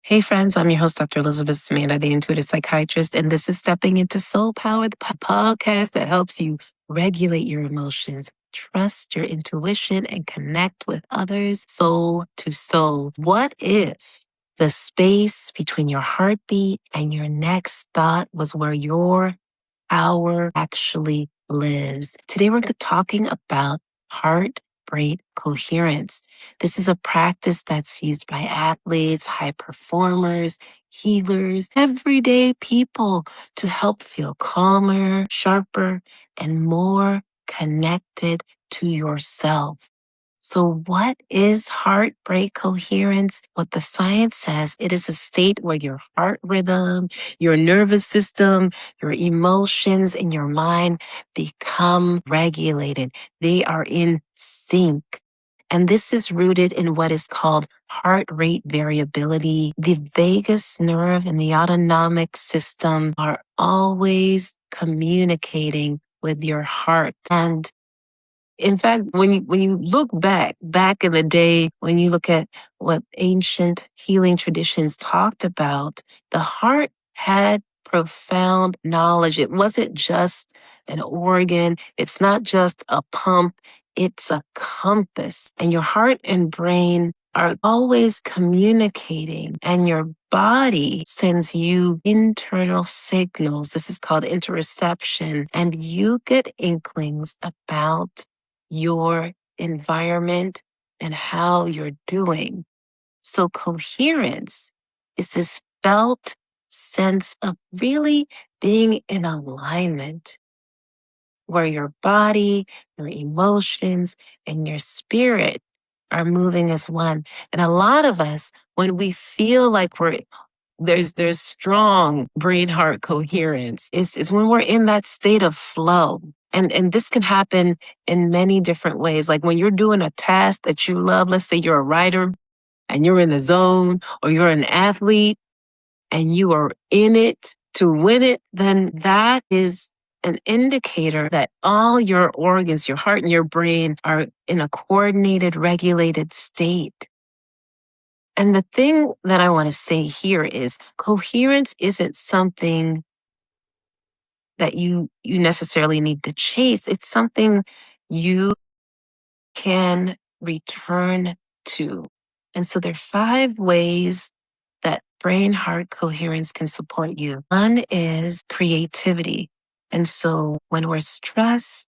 Hey friends, I'm your host, Dr. Elizabeth Samanda, the intuitive psychiatrist, and this is Stepping into Soul Power, the podcast that helps you regulate your emotions, trust your intuition, and connect with others soul to soul. What if the space between your heartbeat and your next thought was where your hour actually lives? Today we're talking about heart rate coherence. This is a practice that's used by athletes, high performers, healers, everyday people to help feel calmer, sharper, and more connected to yourself. So what is heart rate coherence? What the science says, it is a state where your heart rhythm, your nervous system, your emotions, and your mind become regulated. They are in sync. And this is rooted in what is called heart rate variability. The vagus nerve and the autonomic system are always communicating with your heart. And in fact, when you look back in the day, when you look at what ancient healing traditions talked about, the heart had profound knowledge. It wasn't just an organ. It's not just a pump. It's a compass. And your heart and brain are always communicating, and your body sends you internal signals. This is called interoception, and you get inklings about your environment and how you're doing. So coherence is this felt sense of really being in alignment where your body, your emotions, and your spirit are moving as one. And a lot of us, when we feel like there's strong brain heart coherence is when we're in that state of flow. And this can happen in many different ways. Like when you're doing a task that you love, let's say you're a writer and you're in the zone, or you're an athlete and you are in it to win it, then that is an indicator that all your organs, your heart and your brain, are in a coordinated, regulated state. And the thing that I want to say here is coherence isn't something that you necessarily need to chase. It's something you can return to. And so there are 5 ways that brain heart coherence can support you. One is creativity. And so when we're stressed,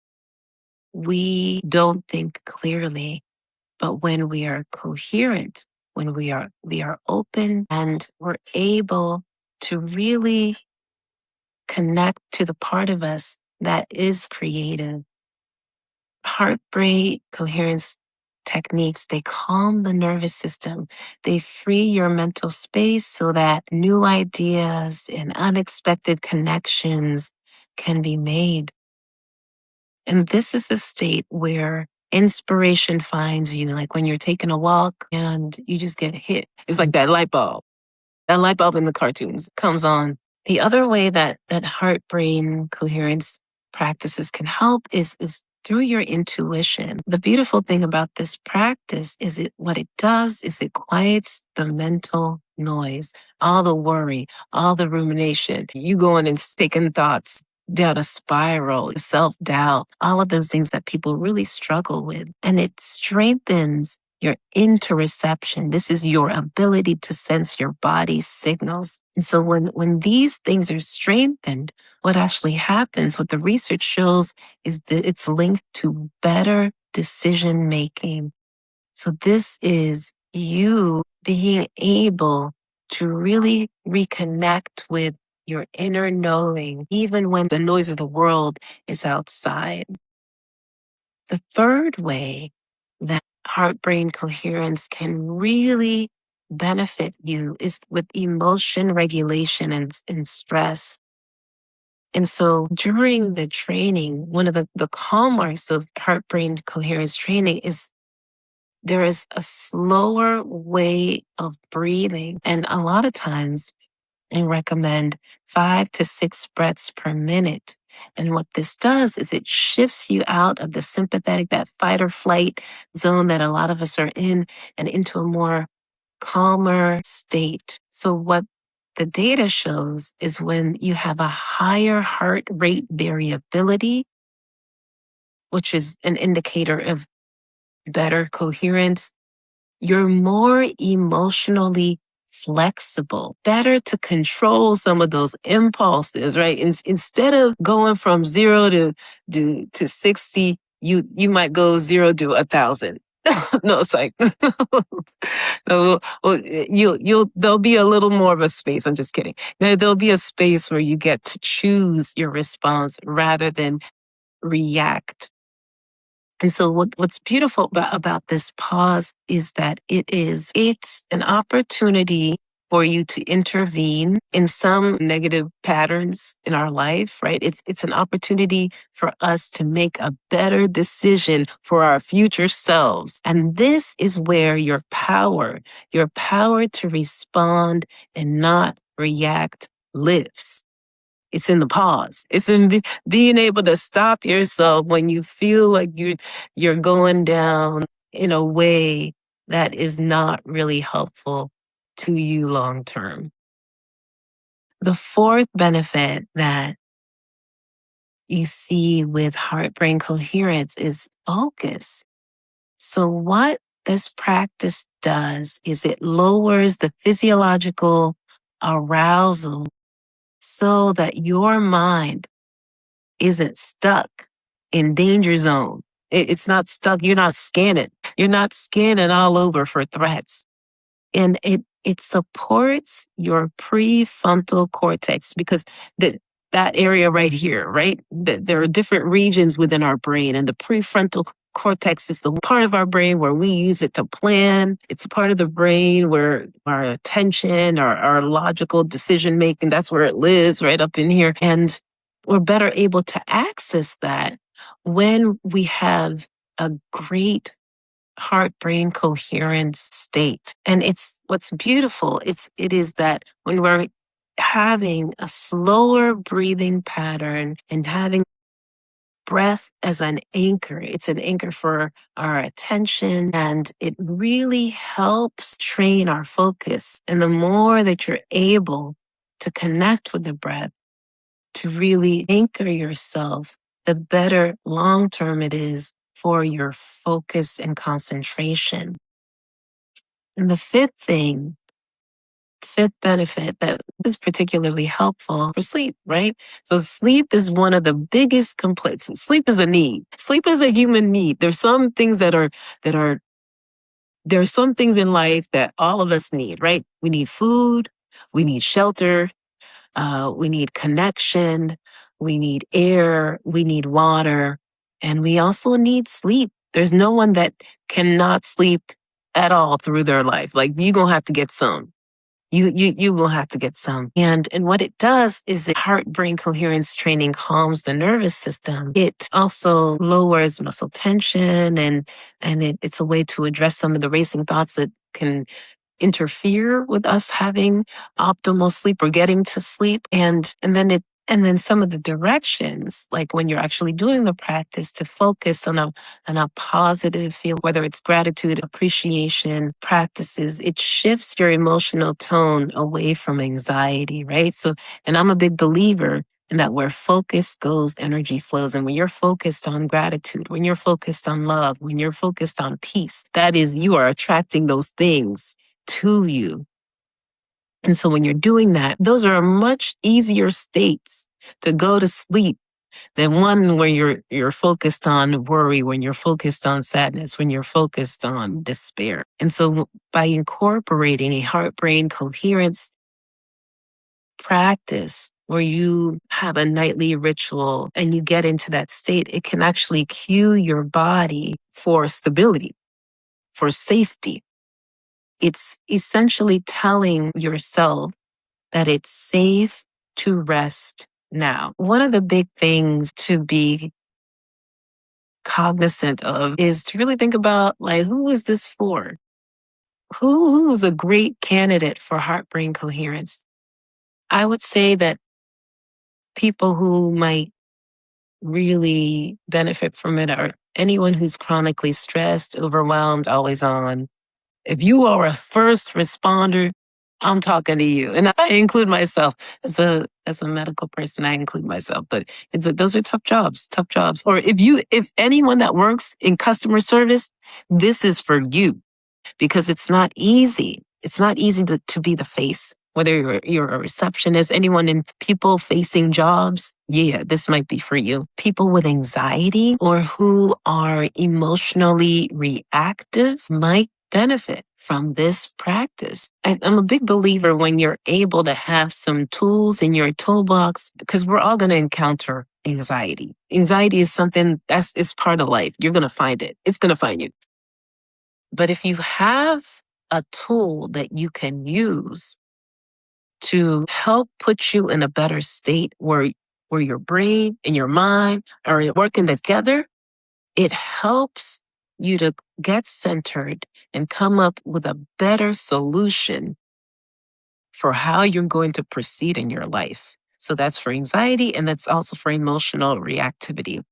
we don't think clearly. But when we are coherent, when we are open and we're able to really connect to the part of us that is creative. Heart rate coherence techniques, they calm the nervous system. They free your mental space so that new ideas and unexpected connections can be made. And this is a state where inspiration finds you, like when you're taking a walk and you just get hit. It's like that light bulb. That light bulb in the cartoons comes on. The other way that heart-brain coherence practices can help is through your intuition. The beautiful thing about this practice is what it does is it quiets the mental noise, all the worry, all the rumination. You going and taking thoughts down a spiral, self-doubt, all of those things that people really struggle with. And it strengthens your interoception. This is your ability to sense your body's signals. And so when these things are strengthened, what actually happens, what the research shows, is that it's linked to better decision making. So this is you being able to really reconnect with your inner knowing, even when the noise of the world is outside. The third way that heart-brain coherence can really benefit you is with emotion regulation and stress. And so during the training, one of the hallmarks of heart-brain coherence training is there is a slower way of breathing. And a lot of times I recommend 5 to 6 breaths per minute. And what this does is it shifts you out of the sympathetic, that fight or flight zone that a lot of us are in, and into a more calmer state. So what the data shows is when you have a higher heart rate variability, which is an indicator of better coherence, you're more emotionally flexible, better to control some of those impulses, right? Instead of going from 0 to 60, you might go 0 to 1,000. No, it's like, no, well, there'll be a little more of a space. I'm just kidding. There'll be a space where you get to choose your response rather than react. And so what's beautiful about this pause is that it's an opportunity for you to intervene in some negative patterns in our life, right? It's an opportunity for us to make a better decision for our future selves. And this is where your power to respond and not react lives. It's in the pause. It's in being able to stop yourself when you feel like you're going down in a way that is not really helpful to you long term. The fourth benefit that you see with heart brain coherence is focus. So what this practice does is it lowers the physiological arousal so that your mind isn't stuck in danger zone. It's not stuck. You're not scanning. You're not scanning all over for threats. And it supports your prefrontal cortex because that area right here, right? There are different regions within our brain, and the prefrontal cortex is the part of our brain where we use it to plan. It's a part of the brain where our attention, our logical decision making, that's where it lives, right up in here. And we're better able to access that when we have a great heart brain coherence state. And it's what's beautiful. It is that when we're having a slower breathing pattern and having breath as an anchor, it's an anchor for our attention, and it really helps train our focus. And the more that you're able to connect with the breath, to really anchor yourself, the better long term it is for your focus and concentration. And the fifth benefit that is particularly helpful for sleep, right? So sleep is one of the biggest complaints. Sleep is a need. Sleep is a human need. There's some things there are some things in life that all of us need, right? We need food, we need shelter, we need connection, we need air, we need water, and we also need sleep. There's no one that cannot sleep at all through their life. Like you're gonna have to get some. You will have to get some. And what it does is heart brain coherence training calms the nervous system. It also lowers muscle tension and it's a way to address some of the racing thoughts that can interfere with us having optimal sleep or getting to sleep. And then some of the directions, like when you're actually doing the practice, to focus on a positive feel, whether it's gratitude, appreciation practices, it shifts your emotional tone away from anxiety, right? So, and I'm a big believer in that where focus goes, energy flows. And when you're focused on gratitude, when you're focused on love, when you're focused on peace, that is, you are attracting those things to you. And so when you're doing that, those are much easier states to go to sleep than one where you're focused on worry, when you're focused on sadness, when you're focused on despair. And so by incorporating a heart brain coherence practice where you have a nightly ritual and you get into that state, it can actually cue your body for stability, for safety. It's essentially telling yourself that it's safe to rest now. One of the big things to be cognizant of is to really think about, like, who is this for? Who is a great candidate for heart brain coherence? I would say that people who might really benefit from it are anyone who's chronically stressed, overwhelmed, always on, If you are a first responder, I'm talking to you. And I include myself as a medical person, I include myself, but those are tough jobs, tough jobs. Or if anyone that works in customer service, this is for you because it's not easy. It's not easy to be the face. Whether you're a receptionist, anyone in people facing jobs, yeah, this might be for you. People with anxiety or who are emotionally reactive might benefit from this practice. I'm a big believer when you're able to have some tools in your toolbox, because we're all going to encounter anxiety. Anxiety is something it's part of life. You're going to find it. It's going to find you. But if you have a tool that you can use to help put you in a better state where your brain and your mind are working together, it helps you to get centered and come up with a better solution for how you're going to proceed in your life. So that's for anxiety, and that's also for emotional reactivity.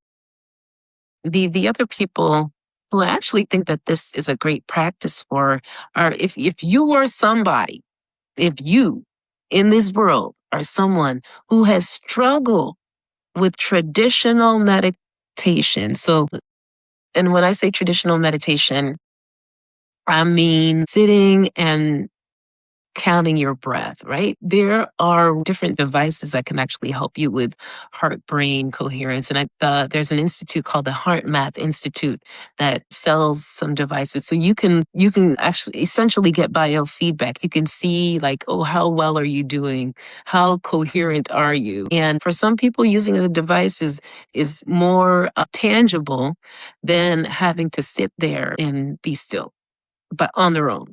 The other people who actually think that this is a great practice for are if you were somebody, if you in this world are someone who has struggled with traditional meditation. So, and when I say traditional meditation, I mean sitting and counting your breath, right? There are different devices that can actually help you with heart brain coherence. And there's an institute called the Heart Math Institute that sells some devices. So you can actually essentially get biofeedback. You can see like, oh, how well are you doing? How coherent are you? And for some people, using the device is more tangible than having to sit there and be still, but on their own.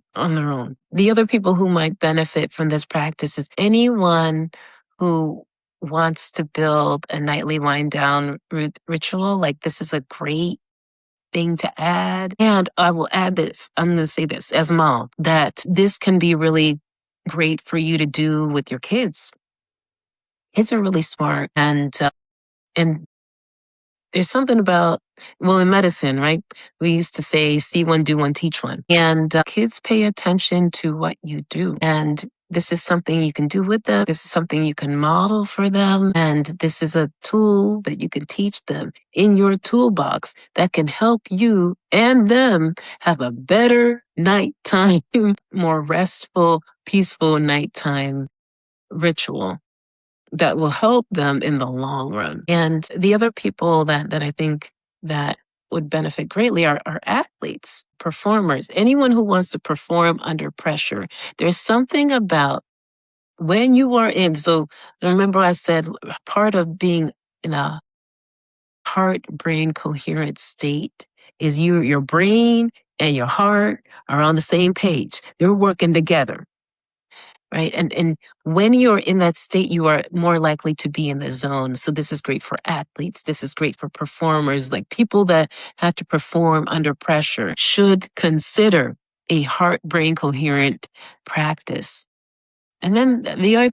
The other people who might benefit from this practice is anyone who wants to build a nightly wind down ritual. Like, this is a great thing to add. And I will add this. I'm going to say this as a mom, that this can be really great for you to do with your kids. Kids are really smart, and there's something about, well, in medicine, right? We used to say, see one, do one, teach one. And kids pay attention to what you do. And this is something you can do with them. This is something you can model for them. And this is a tool that you can teach them in your toolbox that can help you and them have a better nighttime, more restful, peaceful nighttime ritual that will help them in the long run. And the other people that I think that would benefit greatly are athletes, performers, anyone who wants to perform under pressure. There's something about when you are in, so remember I said part of being in a heart brain coherent state is your brain and your heart are on the same page. They're working together. Right. And when you're in that state, you are more likely to be in the zone. So this is great for athletes. This is great for performers. Like, people that have to perform under pressure should consider a heart brain coherent practice. And then the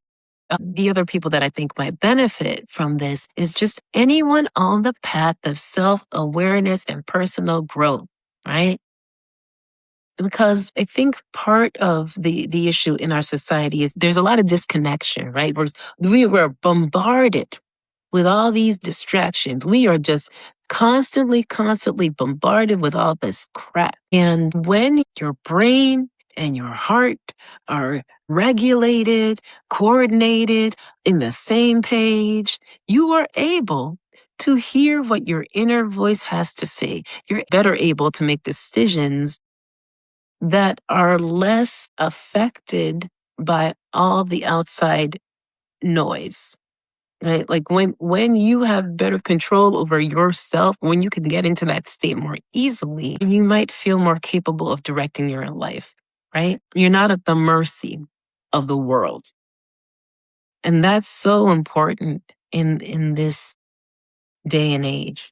other people that I think might benefit from this is just anyone on the path of self-awareness and personal growth, right? Because I think part of the issue in our society is there's a lot of disconnection, right? We were bombarded with all these distractions. We are just constantly bombarded with all this crap. And when your brain and your heart are regulated, coordinated, in the same page, you are able to hear what your inner voice has to say. You're better able to make decisions that are less affected by all the outside noise. Right? Like, when you have better control over yourself, when you can get into that state more easily, you might feel more capable of directing your life, right? You're not at the mercy of the world. And that's so important in this day and age.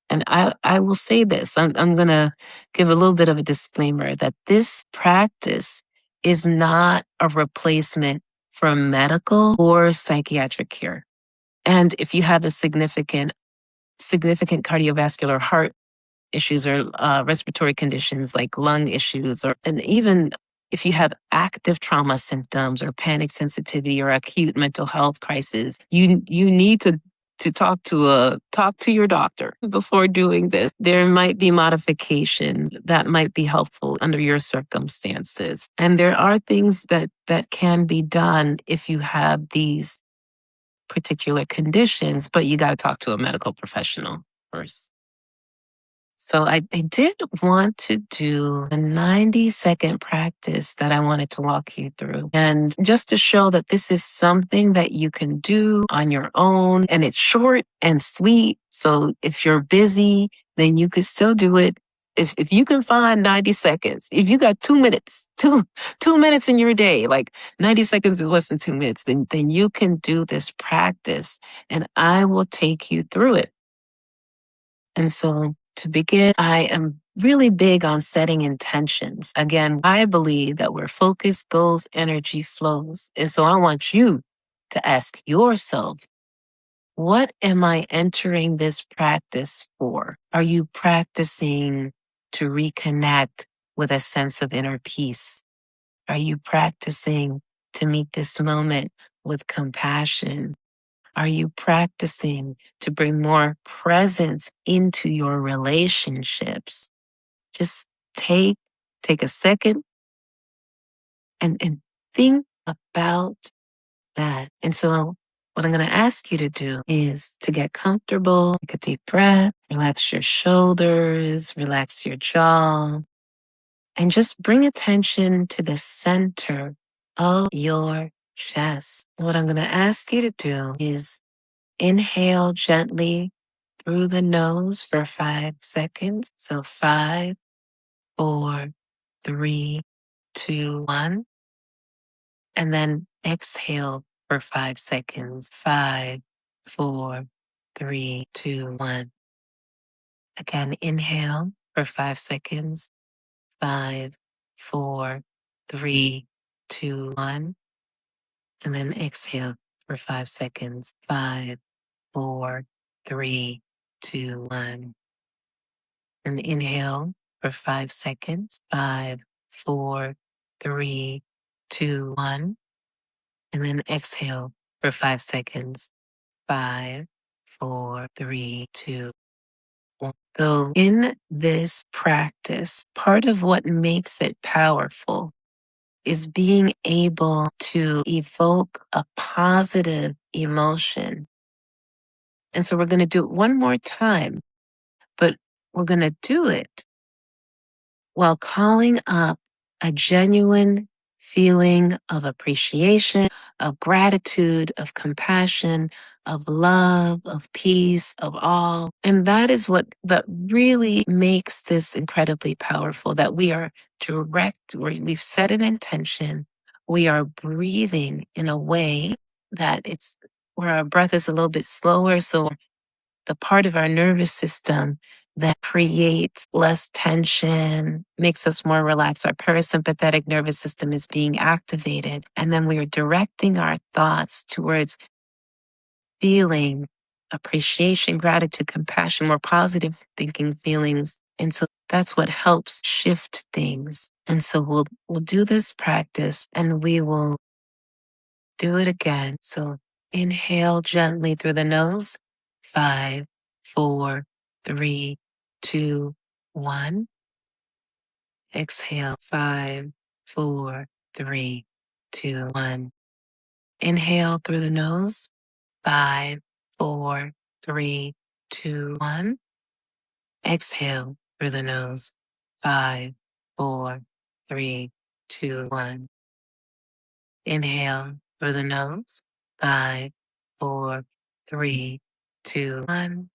And I will say this, I'm going to give a little bit of a disclaimer that this practice is not a replacement for medical or psychiatric care. And if you have a significant cardiovascular heart issues or respiratory conditions like lung issues, and even if you have active trauma symptoms or panic sensitivity or acute mental health crisis, you need to talk to your doctor before doing this. There might be modifications that might be helpful under your circumstances. And there are things that can be done if you have these particular conditions, but you got to talk to a medical professional first. So I did want to do a 90-second practice that I wanted to walk you through. And just to show that this is something that you can do on your own, and it's short and sweet. So if you're busy, then you could still do it. If you can find 90 seconds, if you got 2 minutes, 2 minutes in your day, like 90 seconds is less than 2 minutes, then you can do this practice and I will take you through it. And so to begin, I am really big on setting intentions. Again, I believe that where focus goes, energy flows. And so I want you to ask yourself, what am I entering this practice for? Are you practicing to reconnect with a sense of inner peace? Are you practicing to meet this moment with compassion? Are you practicing to bring more presence into your relationships? Just take a second and think about that. And so what I'm going to ask you to do is to get comfortable, take a deep breath, relax your shoulders, relax your jaw, and just bring attention to the center of your chest. What I'm going to ask you to do is inhale gently through the nose for 5 seconds. So 5, 4, 3, 2, 1. And then exhale for 5 seconds. 5, 4, 3, 2, 1. Again, inhale for 5 seconds. 5, 4, 3, 2, 1. And then exhale for 5 seconds. 5, 4, 3, 2, 1. And inhale for 5 seconds. 5, 4, 3, 2, 1. And then exhale for 5 seconds. 5, 4, 3, 2, 1. So in this practice, part of what makes it powerful is being able to evoke a positive emotion. And so we're going to do it one more time, but we're going to do it while calling up a genuine feeling of appreciation, of gratitude, of compassion, of love, of peace, of all. And that is what that really makes this incredibly powerful, that we are we've set an intention. We are breathing in a way that it's where our breath is a little bit slower. So the part of our nervous system that creates less tension, makes us more relaxed. Our parasympathetic nervous system is being activated. And then we are directing our thoughts towards feeling appreciation, gratitude, compassion, more positive thinking feelings. And so that's what helps shift things. And so we'll do this practice and we will do it again. So inhale gently through the nose. 5, 4, 3, 2, 1. Exhale. 5, 4, 3, 2, 1. Inhale through the nose. 5, 4, 3, 2, 1. Exhale through the nose. 5, 4, 3, 2, 1. Inhale through the nose. 5, 4, 3, 2, 1.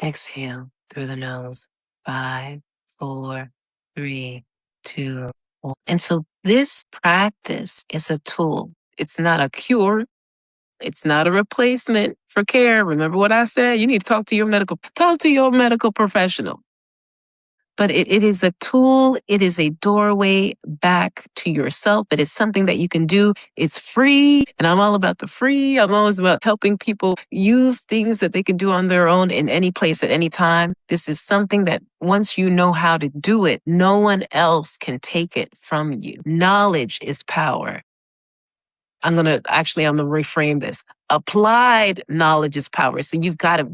Exhale through the nose. 5, 4, 3, 2, 1. And so this practice is a tool. It's not a cure. It's not a replacement for care. Remember what I said? You need to talk to your medical professional. but it is a tool. It is a doorway back to yourself. It is something that you can do. It's free. And I'm all about the free. I'm always about helping people use things that they can do on their own in any place at any time. This is something that once you know how to do it, no one else can take it from you. Knowledge is power. I'm going to reframe this. Applied knowledge is power. So you've got to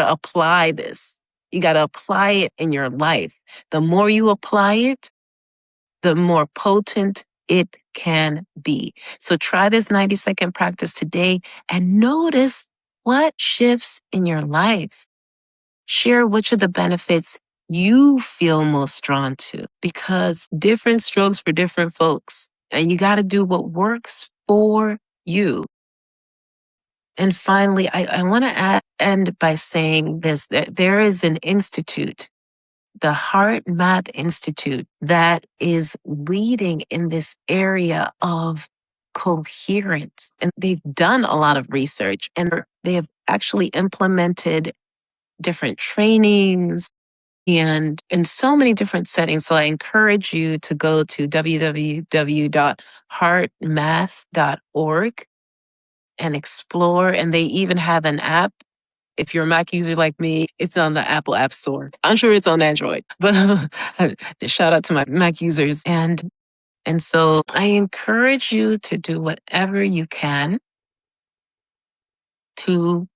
apply this. You got to apply it in your life. The more you apply it, the more potent it can be. So try this 90-second practice today and notice what shifts in your life. Share which of the benefits you feel most drawn to, because different strokes for different folks, and you got to do what works for you. And finally, I want to end by saying this, that there is an institute, the Heart Math Institute, that is leading in this area of coherence. And they've done a lot of research, and they have actually implemented different trainings and in so many different settings. So I encourage you to go to www.heartmath.org and explore. And they even have an app. If you're a Mac user like me, it's on the Apple App Store. I'm sure it's on Android, but just shout out to my Mac users. And so I encourage you to do whatever you can to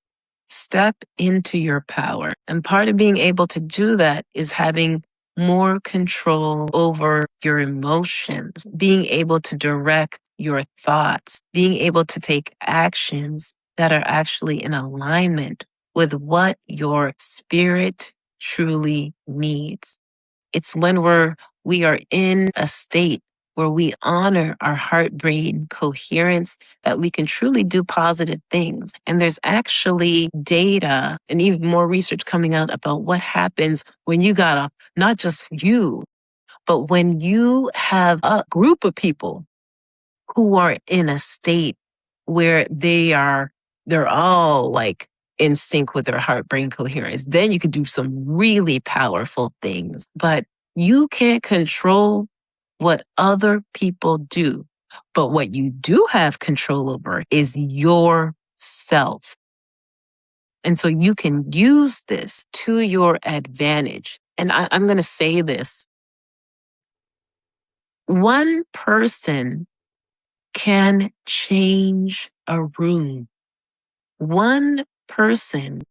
step into your power. And part of being able to do that is having more control over your emotions, being able to direct your thoughts, being able to take actions that are actually in alignment with what your spirit truly needs. It's when we are in a state where we honor our heart-brain coherence that we can truly do positive things. And there's actually data and even more research coming out about what happens when you got not just you, but when you have a group of people who are in a state where they're all like in sync with their heart-brain coherence, then you can do some really powerful things. But you can't control what other people do. But what you do have control over is yourself. And so you can use this to your advantage. And I'm going to say this. One person can change a room. One person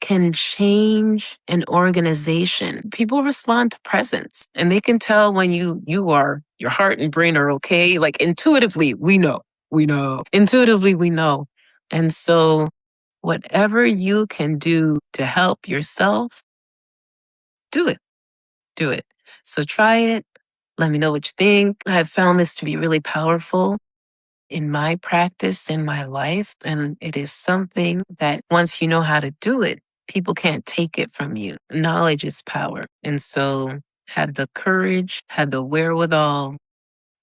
can change an organization. People respond to presence, and they can tell when your heart and brain are okay. Like intuitively, we know. Intuitively, we know. And so whatever you can do to help yourself, do it. Do it. So try it. Let me know what you think. I've found this to be really powerful in my practice, in my life. And it is something that once you know how to do it, people can't take it from you. Knowledge is power. And so have the courage, have the wherewithal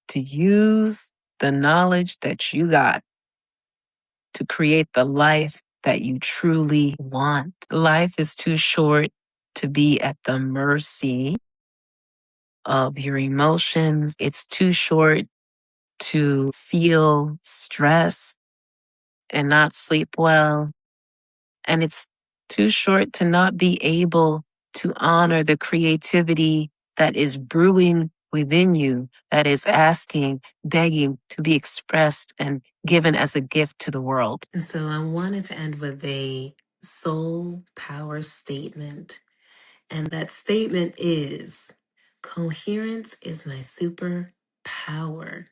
to use the knowledge that you got to create the life that you truly want. Life is too short to be at the mercy of your emotions. It's too short to feel stress and not sleep well. And it's too short to not be able to honor the creativity that is brewing within you, that is asking, begging to be expressed and given as a gift to the world. And so I wanted to end with a soul power statement. And that statement is, coherence is my superpower.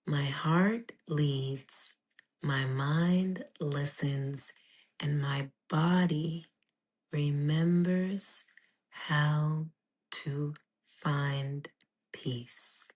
My heart leads, my mind listens, and my body remembers how to find peace.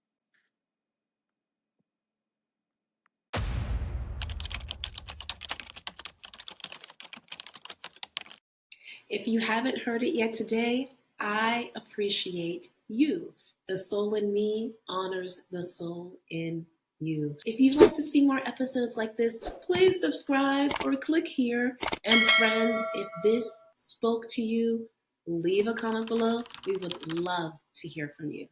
If you haven't heard it yet today, I appreciate you. The soul in me honors the soul in you. If you'd like to see more episodes like this, please subscribe or click here. And friends, if this spoke to you, leave a comment below. We would love to hear from you.